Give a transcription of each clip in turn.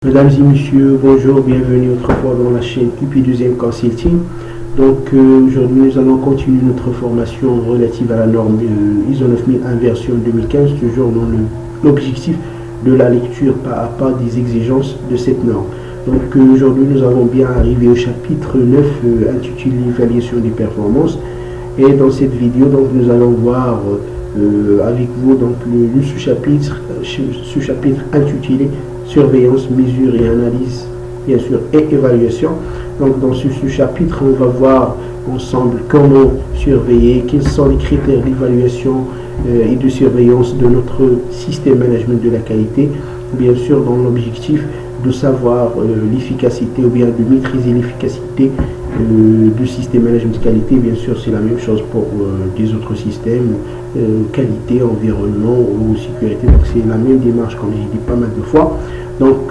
Mesdames et messieurs, bonjour, bienvenue autrefois dans la chaîne UP2M Consulting. Aujourd'hui nous allons continuer notre formation relative à la norme ISO 9001 version 2015, toujours dans l'objectif de la lecture pas à pas des exigences de cette norme. Aujourd'hui nous allons bien arriver au chapitre 9 intitulé l'évaluation des performances. Et dans cette vidéo nous allons voir avec vous le sous-chapitre intitulé surveillance, mesure et analyse, bien sûr, et évaluation. Dans ce sous-chapitre, on va voir ensemble comment surveiller, quels sont les critères d'évaluation et de surveillance de notre système management de la qualité, bien sûr dans l'objectif de savoir l'efficacité ou bien de maîtriser l'efficacité du système management de qualité. Bien sûr, c'est la même chose pour des autres systèmes, qualité, environnement ou sécurité. Donc c'est la même démarche, comme j'ai dit pas mal de fois.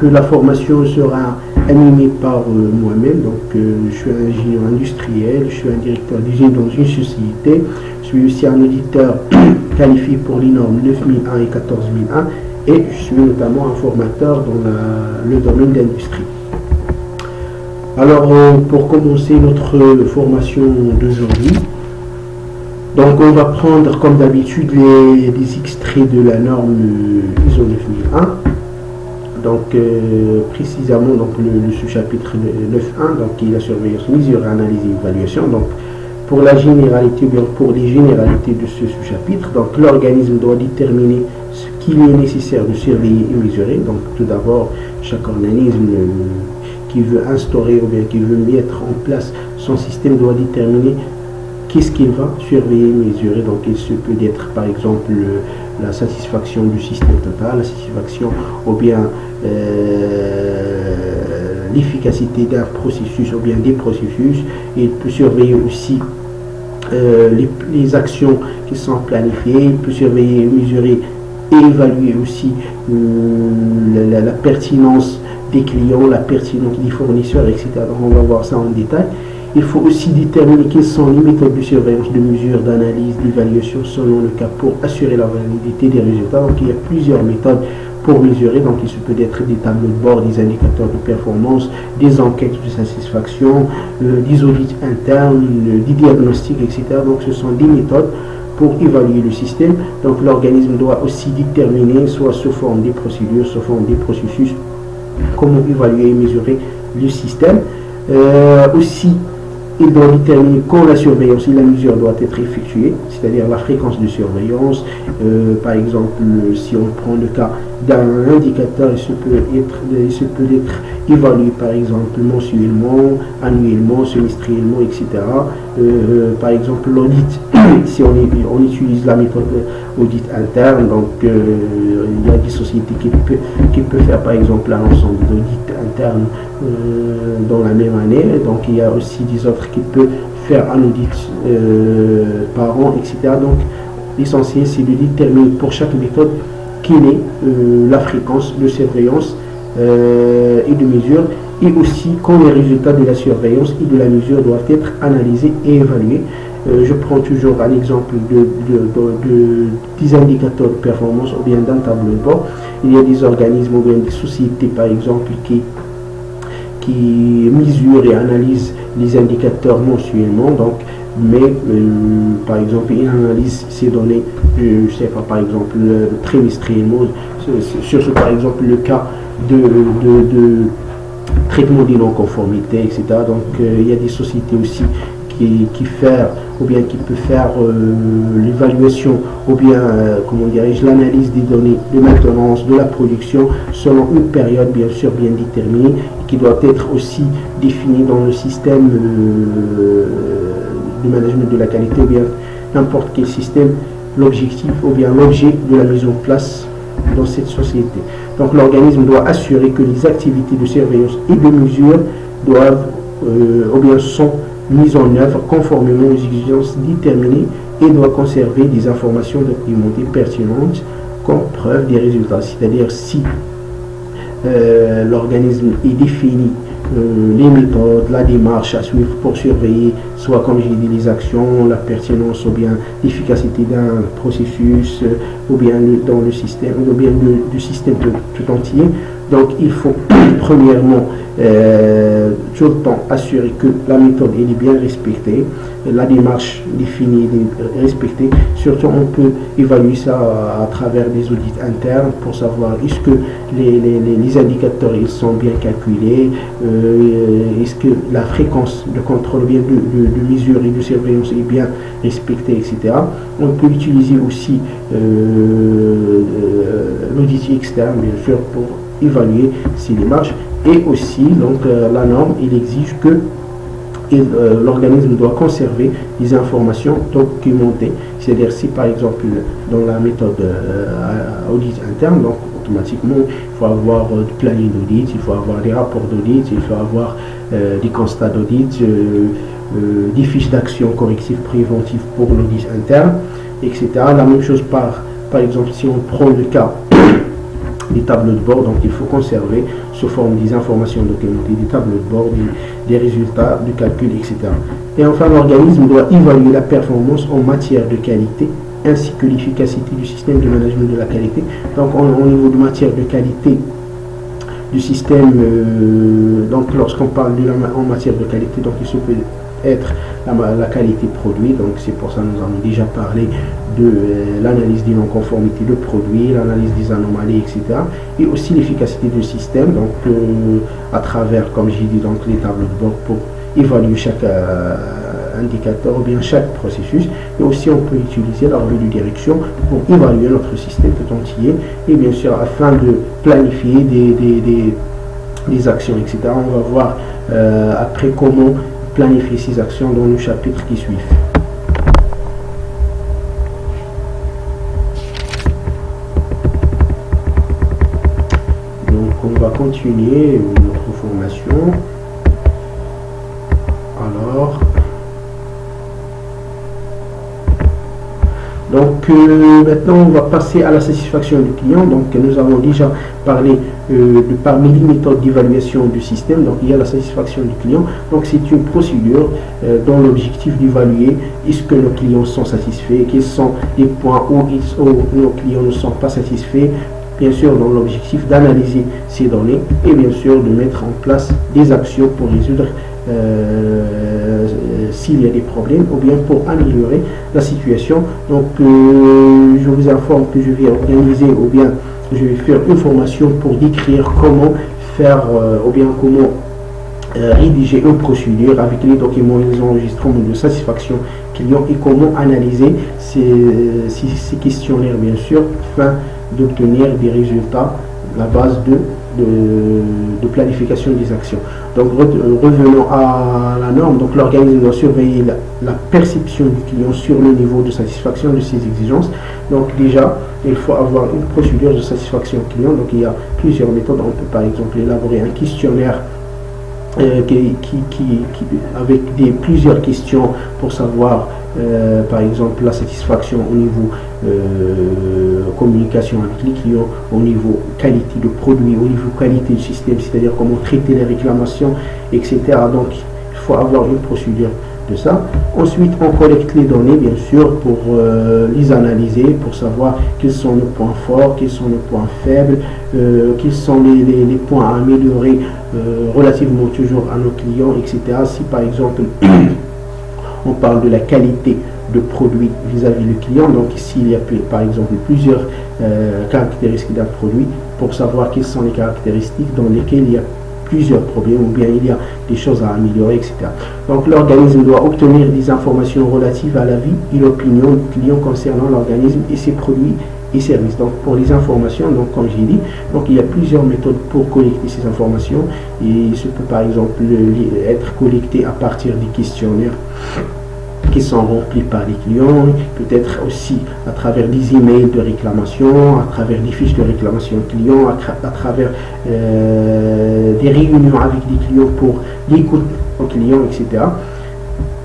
La formation sera animée par moi-même. Je suis un ingénieur industriel, je suis un directeur d'usine dans une société, je suis aussi un auditeur qualifié pour les normes 9001 et 14001 et je suis notamment un formateur dans le domaine d'industrie. Alors pour commencer notre formation d'aujourd'hui, on va prendre comme d'habitude les extraits de la norme ISO 9001. Précisément le sous-chapitre 9.1 qui est la surveillance, mesure, analyse et évaluation. Pour la généralité ou bien pour les généralités de ce sous-chapitre, l'organisme doit déterminer ce qu'il est nécessaire de surveiller et mesurer. Tout d'abord, chaque organisme qui veut instaurer ou bien qui veut mettre en place son système doit déterminer qu'est-ce qu'il va surveiller et mesurer. Il se peut d'être par exemple la satisfaction du système total, la satisfaction ou bien l'efficacité d'un processus ou bien des processus. Il peut surveiller aussi les actions qui sont planifiées. Il peut surveiller, mesurer et évaluer aussi la pertinence des clients, la pertinence des fournisseurs, etc. On va voir ça en détail. Il faut aussi déterminer quelles sont les méthodes de surveillance, de mesure, d'analyse, d'évaluation selon le cas pour assurer la validité des résultats. Il y a plusieurs méthodes pour mesurer. Il se peut être des tableaux de bord, des indicateurs de performance, des enquêtes de satisfaction, des audits internes, des diagnostics, etc. Ce sont des méthodes pour évaluer le système. L'organisme doit aussi déterminer, soit sous forme des procédures, sous forme des processus, comment évaluer et mesurer le système. Aussi, il doit déterminer quand la surveillance et la mesure doivent être effectuées, c'est-à-dire la fréquence de surveillance. Par exemple, si on prend le cas d'un indicateur, il se peut être évalué par exemple mensuellement, annuellement, semestriellement, etc. Par exemple, l'audit, si on utilise la méthode audit interne, il y a des sociétés qui peuvent faire par exemple un ensemble d'audits internes dans la même année. Il y a aussi des autres qui peuvent faire un audit par an, etc. L'essentiel c'est de déterminer pour chaque méthode quelle est la fréquence de surveillance et de mesure, et aussi quand les résultats de la surveillance et de la mesure doivent être analysés et évalués. Je prends toujours un exemple des indicateurs de performance ou bien d'un tableau de bord. Il y a des organismes ou bien des sociétés par exemple qui mesurent et analysent les indicateurs mensuellement. Par exemple, ils analysent ces données, je sais pas, par exemple, trimestriellement, sur par exemple le cas de traitement des non-conformités, etc. Il y a des sociétés aussi qui peut faire l'évaluation ou bien l'analyse des données de maintenance de la production selon une période bien sûr bien déterminée, qui doit être aussi définie dans le système de management de la qualité ou bien n'importe quel système, l'objectif ou bien l'objet de la mise en place dans cette société. L'organisme doit assurer que les activités de surveillance et de mesure doivent ou bien sont mises en œuvre conformément aux exigences déterminées et doit conserver des informations documentées pertinentes comme preuve des résultats. C'est-à-dire si l'organisme est défini les méthodes, la démarche à suivre pour surveiller, soit comme j'ai dit les actions, la pertinence ou bien l'efficacité d'un processus ou bien dans le système, ou bien du système tout entier. Donc il faut premièrement tout le temps assurer que la méthode elle est bien respectée, la démarche définie est respectée. Surtout on peut évaluer ça à travers des audits internes pour savoir est-ce que les indicateurs ils sont bien calculés, est-ce que la fréquence de contrôle, bien de mesure et de surveillance est bien respectée, etc. On peut utiliser aussi l'audit externe bien sûr pour évaluer si démarche. Et aussi, donc, la norme, il exige que l'organisme doit conserver des informations documentées. C'est-à-dire, si par exemple, dans la méthode audit interne, donc automatiquement, il faut avoir du planning d'audit, il faut avoir des rapports d'audit, il faut avoir des constats d'audit, des fiches d'action correctives préventives pour l'audit interne, etc. La même chose par exemple, si on prend le cas des tableaux de bord, donc il faut conserver sous forme des informations documentées, des tableaux de bord, des résultats du calcul, etc. Et enfin, l'organisme doit évaluer la performance en matière de qualité ainsi que l'efficacité du système de management de la qualité. Donc au niveau de matière de qualité du système, donc lorsqu'on parle en matière de qualité, donc il se peut être la qualité produit, donc c'est pour ça que nous avons déjà parlé de l'analyse des non-conformités de produits, l'analyse des anomalies, etc. Et aussi l'efficacité du système, donc à travers, comme j'ai dit, donc les tableaux de bord pour évaluer chaque indicateur ou bien chaque processus. Et aussi on peut utiliser la revue de direction pour évaluer notre système tout entier et bien sûr afin de planifier des actions, etc. On va voir après comment planifier ces actions dans le chapitre qui suit. Donc on va continuer notre formation. Alors maintenant on va passer à la satisfaction du client. Donc nous avons déjà parlé de parmi les méthodes d'évaluation du système. Donc il y a la satisfaction du client. Donc c'est une procédure dont l'objectif d'évaluer est-ce que nos clients sont satisfaits, quels sont les points où nos clients ne sont pas satisfaits. Bien sûr dans l'objectif d'analyser ces données et bien sûr de mettre en place des actions pour résoudre s'il y a des problèmes ou bien pour améliorer la situation. Donc je vous informe que je vais organiser ou bien je vais faire une formation pour décrire comment faire ou bien comment rédiger une procédure avec les documents et les enregistrements de satisfaction client et comment analyser ces questionnaires bien sûr afin d'obtenir des résultats à la base de planification des actions. Donc revenons à la norme. Donc l'organisme doit surveiller la perception du client sur le niveau de satisfaction de ses exigences. Donc déjà il faut avoir une procédure de satisfaction client. Donc il y a plusieurs méthodes. On peut par exemple élaborer un questionnaire avec plusieurs questions pour savoir par exemple la satisfaction au niveau communication avec les clients, au niveau qualité de produit, au niveau qualité du système, c'est-à-dire comment traiter les réclamations, etc. Donc il faut avoir une procédure de ça. Ensuite on collecte les données bien sûr pour les analyser, pour savoir quels sont nos points forts, quels sont nos points faibles, quels sont les points à améliorer relativement toujours à nos clients, etc. Si par exemple on parle de la qualité de produit vis-à-vis du client, donc s'il y a par exemple plusieurs caractéristiques d'un produit, pour savoir quelles sont les caractéristiques dans lesquelles il y a plusieurs problèmes ou bien il y a des choses à améliorer, etc. Donc l'organisme doit obtenir des informations relatives à la vie et l'opinion du client concernant l'organisme et ses produits et services. Donc pour les informations, donc comme j'ai dit, donc il y a plusieurs méthodes pour collecter ces informations et ce peut par exemple être collecté à partir des questionnaires qui sont remplis par les clients, peut-être aussi à travers des emails de réclamation, à travers des fiches de réclamation clients, à travers des réunions avec les clients pour l'écoute aux clients, etc.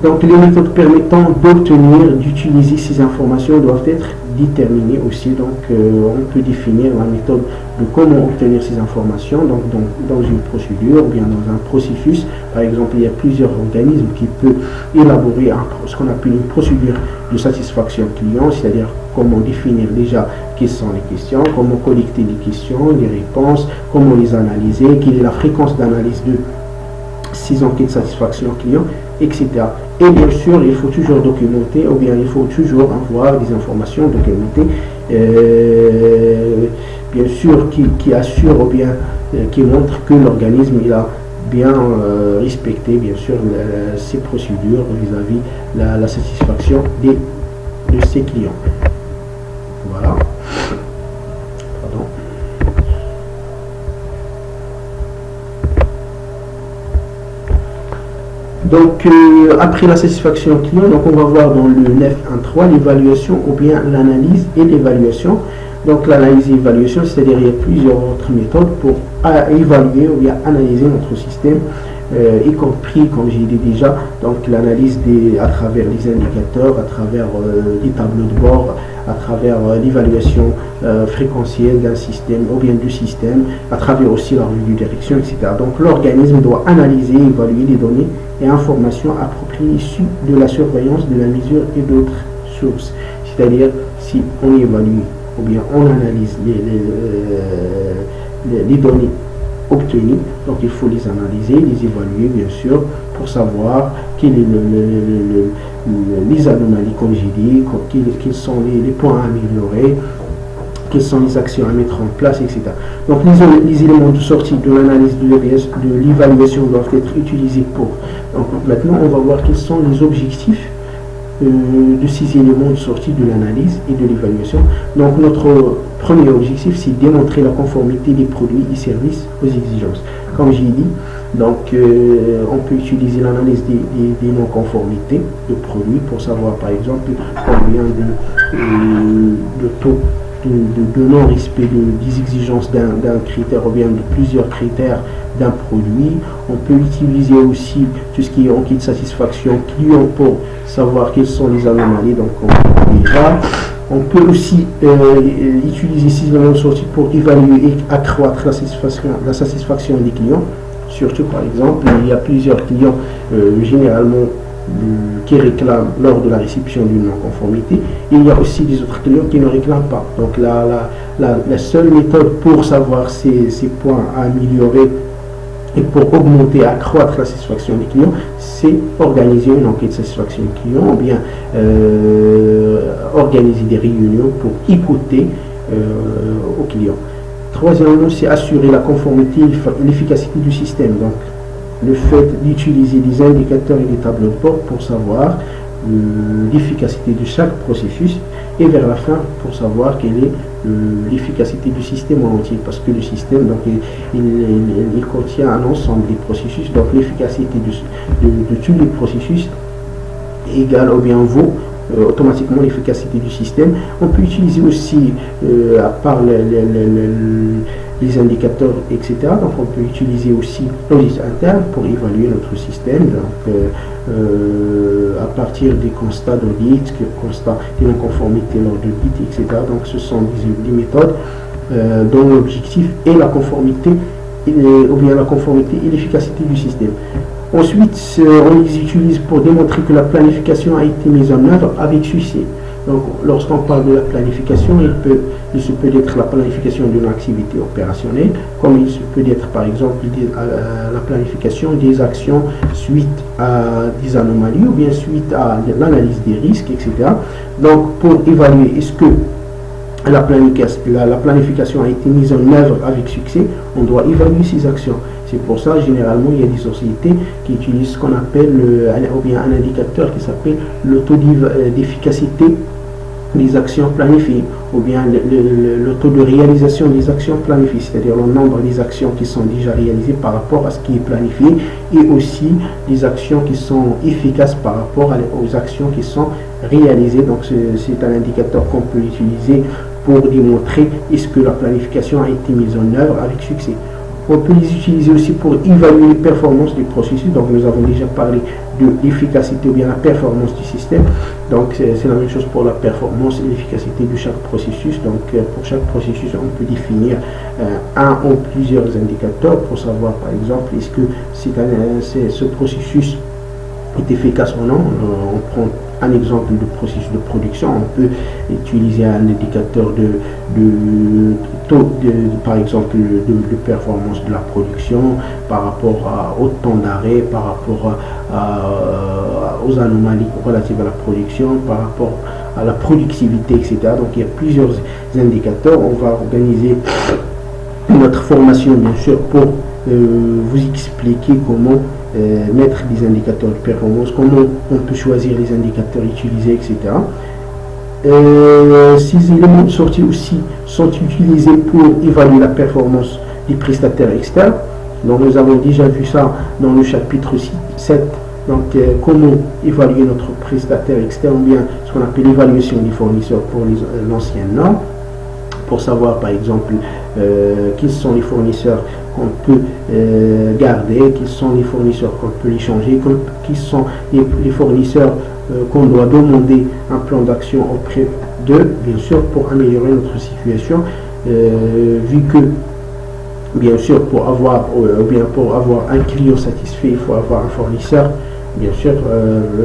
Donc les méthodes permettant d'obtenir, d'utiliser ces informations doivent être déterminées aussi. Donc on peut définir la méthode de comment obtenir ces informations dans une procédure ou bien dans un processus. Par exemple, il y a plusieurs organismes qui peuvent élaborer ce qu'on appelle une procédure de satisfaction client, c'est-à-dire comment définir déjà quelles sont les questions, comment collecter les questions, les réponses, comment les analyser, quelle est la fréquence d'analyse de ces enquêtes de satisfaction client, etc. Et bien sûr, il faut toujours documenter, ou bien il faut toujours avoir des informations documentées, bien sûr, qui assurent ou bien qui montrent que l'organisme il a bien respecté, bien sûr, ces procédures vis-à-vis la satisfaction de ses clients. Voilà. Pardon. Donc, après la satisfaction client, donc on va voir dans le 9.1.3 l'évaluation ou bien l'analyse et l'évaluation. Donc, l'analyse et l'évaluation, c'est-à-dire il y a plusieurs autres méthodes pour évaluer ou bien analyser notre système, y compris, comme j'ai dit déjà, donc l'analyse à travers les indicateurs, à travers les tableaux de bord, à travers l'évaluation fréquentielle d'un système ou bien du système, à travers aussi la revue de direction, etc. Donc l'organisme doit analyser et évaluer les données et informations appropriées issues de la surveillance, de la mesure et d'autres sources. C'est-à-dire, si on évalue ou bien on analyse les données obtenues, donc il faut les analyser, les évaluer bien sûr, pour savoir quels sont les anomalies, comme j'ai dit, quels sont les points à améliorer, quelles sont les actions à mettre en place, etc. Donc les éléments de sortie de l'analyse de l'évaluation doivent être utilisés pour. Donc maintenant on va voir quels sont les objectifs de ces éléments de sortie de l'analyse et de l'évaluation. Donc notre premier objectif, c'est démontrer la conformité des produits et services aux exigences. Comme j'ai dit, donc on peut utiliser l'analyse des non-conformités de produits pour savoir par exemple combien de taux de non-respect des exigences d'un critère ou bien de plusieurs critères d'un produit. On peut utiliser aussi tout ce qui est enquête de satisfaction client pour savoir quelles sont les anomalies. Donc déjà, on peut aussi utiliser ces éléments de sortie pour évaluer et accroître la satisfaction des clients. Surtout par exemple, il y a plusieurs clients généralement qui réclament lors de la réception d'une non-conformité. Il y a aussi des autres clients qui ne réclament pas. Donc la seule méthode pour savoir ces points à améliorer et pour augmenter, accroître la satisfaction des clients, c'est organiser une enquête de satisfaction client ou bien organiser des réunions pour écouter aux clients. Troisièmement, c'est assurer la conformité et l'efficacité du système. Donc, le fait d'utiliser des indicateurs et des tableaux de bord pour savoir l'efficacité de chaque processus et vers la fin pour savoir quelle est l'efficacité du système en entier, parce que le système donc, il contient un ensemble des processus, donc l'efficacité de tous les processus égale ou bien vaut automatiquement l'efficacité du système. On peut utiliser aussi, à part les indicateurs, etc. Donc on peut utiliser aussi l'audit interne pour évaluer notre système. Donc à partir des constats d'audit, constats de non-conformité lors de l'audit, etc. Donc ce sont des méthodes dont l'objectif est la conformité ou bien la conformité et l'efficacité du système. Ensuite, on les utilise pour démontrer que la planification a été mise en œuvre avec succès. Donc, lorsqu'on parle de la planification, il se peut être la planification d'une activité opérationnelle, comme il se peut être par exemple la planification des actions suite à des anomalies ou bien suite à l'analyse des risques, etc. Donc, pour évaluer est-ce que la planification a été mise en œuvre avec succès, on doit évaluer ces actions. C'est pour ça, généralement, il y a des sociétés qui utilisent ce qu'on appelle ou bien un indicateur qui s'appelle le taux d'efficacité des actions planifiées, ou bien le taux de réalisation des actions planifiées, c'est-à-dire le nombre des actions qui sont déjà réalisées par rapport à ce qui est planifié, et aussi des actions qui sont efficaces par rapport aux actions qui sont réalisées. Donc c'est un indicateur qu'on peut utiliser pour démontrer est-ce que la planification a été mise en œuvre avec succès. On peut les utiliser aussi pour évaluer les performances des processus. Donc nous avons déjà parlé de l'efficacité ou bien la performance du système. Donc c'est la même chose pour la performance et l'efficacité de chaque processus. Donc pour chaque processus, on peut définir un ou plusieurs indicateurs pour savoir par exemple est-ce que ce processus est efficace ou non. On prend un exemple de processus de production, on peut utiliser un indicateur de taux par exemple de performance de la production par rapport au temps d'arrêt, par rapport aux anomalies relatives à la production, par rapport à la productivité, etc. Donc il y a plusieurs indicateurs. On va organiser notre formation bien sûr pour vous expliquer comment mettre des indicateurs de performance, comment on peut choisir les indicateurs utilisés, etc. Ces éléments de sortie aussi sont utilisés pour évaluer la performance des prestataires externes. Donc nous avons déjà vu ça dans le chapitre 7. Donc comment évaluer notre prestataire externe, ou bien ce qu'on appelle l'évaluation des fournisseurs pour l'ancienne norme, pour savoir par exemple qui sont les fournisseurs qu'on peut garder, qui sont les fournisseurs qu'on peut échanger, qui sont les fournisseurs qu'on doit demander un plan d'action auprès d'eux, bien sûr, pour améliorer notre situation, vu que, bien sûr, pour avoir un client satisfait, il faut avoir un fournisseur, bien sûr,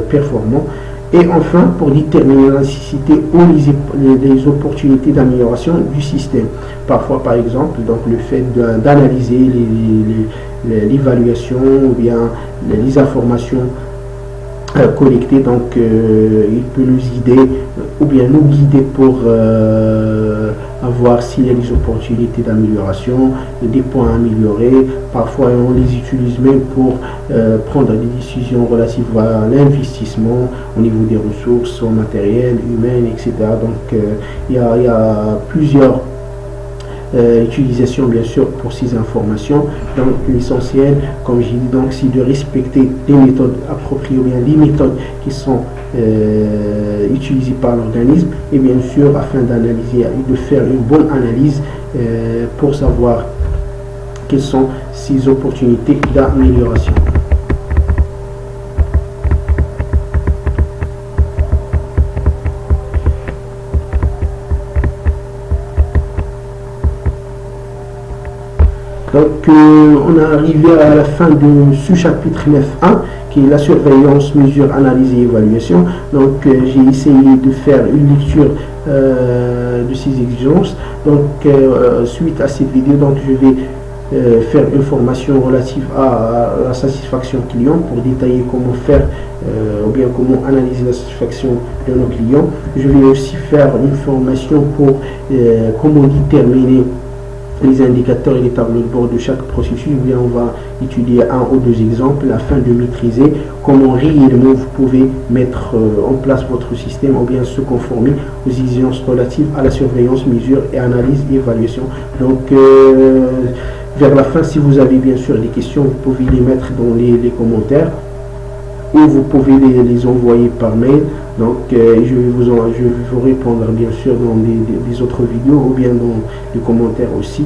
performant. Et enfin, pour déterminer la nécessité ou les opportunités d'amélioration du système. Parfois, par exemple, donc le fait d'analyser l'évaluation ou bien les informations collectées, donc il peut nous guider ou bien nous guider pour voir s'il y a des opportunités d'amélioration, des points à améliorer. Parfois, on les utilise même pour prendre des décisions relatives à l'investissement au niveau des ressources matérielles, humaines, etc. Donc, il y a plusieurs utilisations, bien sûr, pour ces informations. Donc, l'essentiel, comme j'ai dit, donc, c'est de respecter les méthodes appropriées ou bien les méthodes qui sont utilisées par l'organisme, et bien sûr, afin d'analyser et de faire une bonne analyse pour savoir quelles sont ces opportunités d'amélioration. Donc, on est arrivé à la fin de ce chapitre 9.1, qui est la surveillance, mesure, analyse et évaluation. Donc, j'ai essayé de faire une lecture de ces exigences. Donc, suite à cette vidéo, donc, je vais faire une formation relative à la satisfaction client pour détailler comment faire ou bien comment analyser la satisfaction de nos clients. Je vais aussi faire une formation pour comment déterminer les indicateurs et les tableaux de bord de chaque processus. Ou bien on va étudier un ou deux exemples afin de maîtriser comment réellement vous pouvez mettre en place votre système ou bien se conformer aux exigences relatives à la surveillance, mesure et analyse et évaluation. Donc vers la fin, si vous avez bien sûr des questions, vous pouvez les mettre dans les commentaires ou vous pouvez les envoyer par mail. Donc je vais vous répondre bien sûr dans des autres vidéos ou bien dans les commentaires aussi.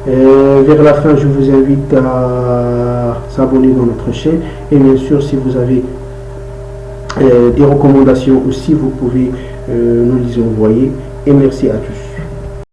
Vers la fin, je vous invite à s'abonner dans notre chaîne, et bien sûr si vous avez des recommandations aussi, vous pouvez nous les envoyer, et merci à tous.